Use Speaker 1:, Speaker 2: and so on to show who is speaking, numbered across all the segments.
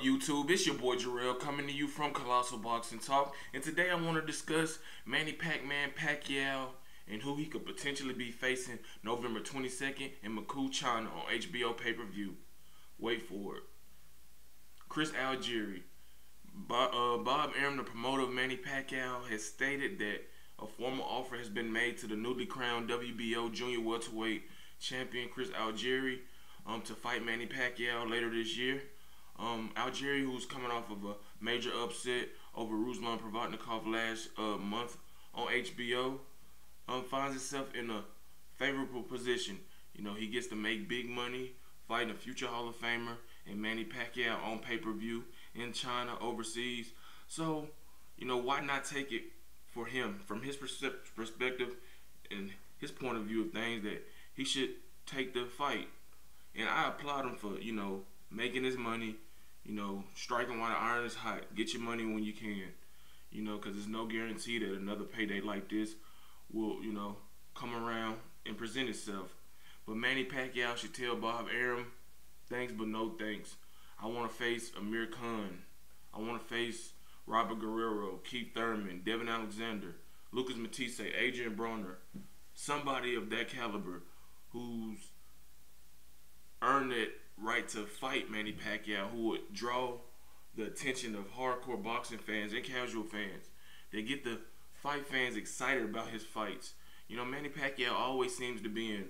Speaker 1: YouTube, it's your boy Jarrell coming to you from Colossal Boxing Talk, and today I want to discuss Manny Pacquiao and who he could potentially be facing November 22nd in Moscow, China on HBO pay-per-view. Wait for it. Chris Algieri. Bob Arum, the promoter of Manny Pacquiao, has stated that a formal offer has been made to the newly crowned WBO junior welterweight champion Chris Algieri to fight Manny Pacquiao later this year. Algieri, who's coming off of a major upset over Ruslan Provodnikov last month on HBO, finds himself in a favorable position. You know, he gets to make big money fighting a future Hall of Famer and Manny Pacquiao on pay-per-view in China, overseas. So, you know, why not take it for him from his perspective and his point of view of things, that he should take the fight. And I applaud him for, you know, making his money, you know, striking while the iron is hot. Get your money when you can, you know, because there's no guarantee that another payday like this will, you know, come around and present itself. But Manny Pacquiao should tell Bob Arum, thanks but no thanks. I want to face Amir Khan. I want to face Robert Guerrero, Keith Thurman, Devin Alexander, Lucas Matisse, Adrian Broner. Somebody of that caliber who's earned that right to fight Manny Pacquiao, who would draw the attention of hardcore boxing fans and casual fans. They get the fight fans excited about his fights. You know, Manny Pacquiao always seems to be in,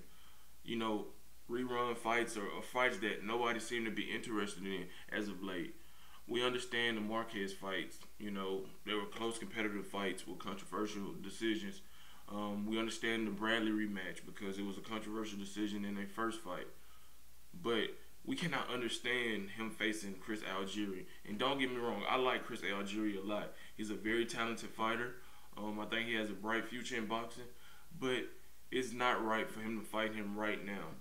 Speaker 1: you know, rerun fights or fights that nobody seemed to be interested in as of late. We understand the Marquez fights. You know, they were close competitive fights with controversial decisions. We understand the Bradley rematch because it was a controversial decision in their first fight. But we cannot understand him facing Chris Algieri. And don't get me wrong, I like Chris Algieri a lot. He's a very talented fighter. I think he has a bright future in boxing. But it's not right for him to fight him right now.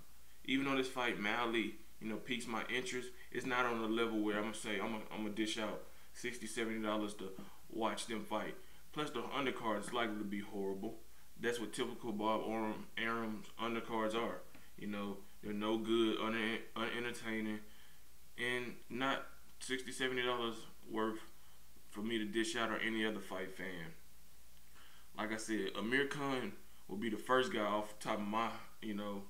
Speaker 1: Even though this fight mildly, you know, piques my interest, it's not on a level where I'm going to say I'm gonna dish out $60, $70 to watch them fight. Plus the undercard is likely to be horrible. That's what typical Bob Arum's undercards are. You know, they're no good, unentertaining, and not $60, $70 worth for me to dish out or any other fight fan. Like I said, Amir Khan will be the first guy off the top of my, you know,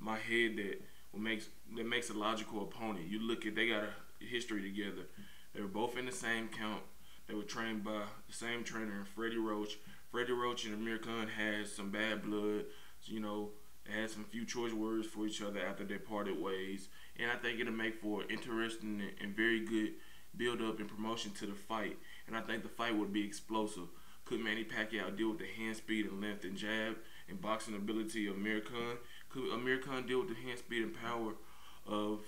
Speaker 1: my head that makes a logical opponent. You look at, they got a history together. They were both in the same camp. They were trained by the same trainer, Freddie Roach. Freddie Roach and Amir Khan had some bad blood. So, you know, they had some few choice words for each other after they parted ways. And I think it'll make for an interesting and very good build-up and promotion to the fight. And I think the fight would be explosive. Could Manny Pacquiao deal with the hand speed and length and jab and boxing ability of Amir Khan? Could Amir Khan deal with the hand speed and power of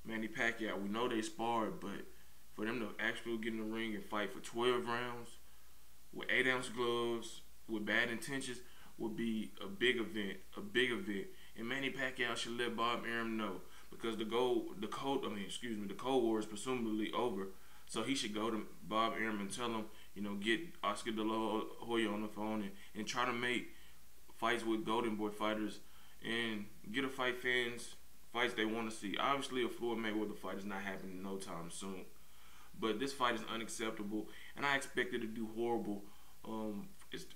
Speaker 1: Manny Pacquiao? We know they sparred, but for them to actually get in the ring and fight for 12 rounds with 8-ounce gloves, with bad intentions, would be a big event, And Manny Pacquiao should let Bob Arum know, because the Cold War is presumably over. So he should go to Bob Arum and tell him, you know, get Oscar De La Hoya on the phone and try to make fights with Golden Boy fighters and get a fights they want to see. Obviously, a Floyd Mayweather fight is not happening no time soon. But this fight is unacceptable, and I expect it to do horrible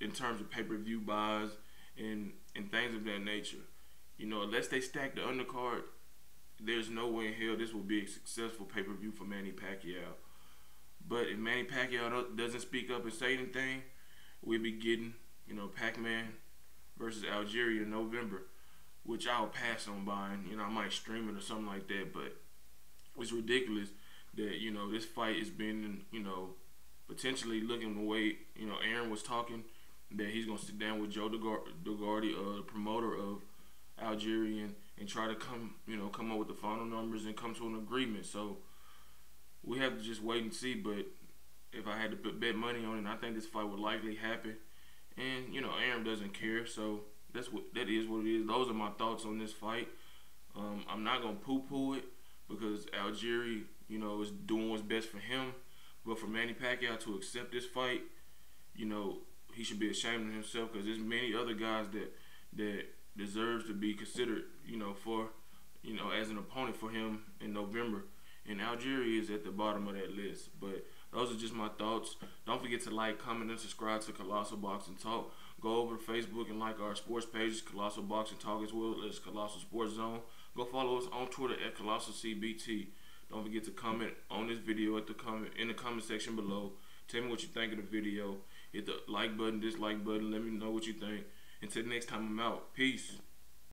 Speaker 1: in terms of pay-per-view buys and things of that nature. You know, unless they stack the undercard, there's no way in hell this will be a successful pay-per-view for Manny Pacquiao. But if Manny Pacquiao doesn't speak up and say anything, we'll be getting, you know, Pac-Man versus Algieri in November, which I'll pass on buying. You know, I might stream it or something like that, but it's ridiculous that, you know, this fight has been, you know, potentially looking the way, you know, Aaron was talking, that he's going to sit down with Joe DeGuardi, the promoter of Algieri, and try to come up with the final numbers and come to an agreement. So we have to just wait and see. But if I had to bet money on it, I think this fight would likely happen. And, you know, Aaron doesn't care, so that is what it is. Those are my thoughts on this fight. I'm not going to poo-poo it because Algieri, you know, is doing what's best for him. But for Manny Pacquiao to accept this fight, you know, he should be ashamed of himself, because there's many other guys that deserves to be considered, you know, for, you know, as an opponent for him in November. and Algieri is at the bottom of that list. But those are just my thoughts. Don't forget to like, comment, and subscribe to Colossal Boxing Talk. Go over to Facebook and like our sports pages, Colossal Boxing Talk, as well as Colossal Sports Zone. Go follow us on Twitter at Colossal CBT. Don't forget to comment on this video in the comment section below. Tell me what you think of the video. Hit the like button, dislike button. Let me know what you think. Until next time, I'm out. Peace.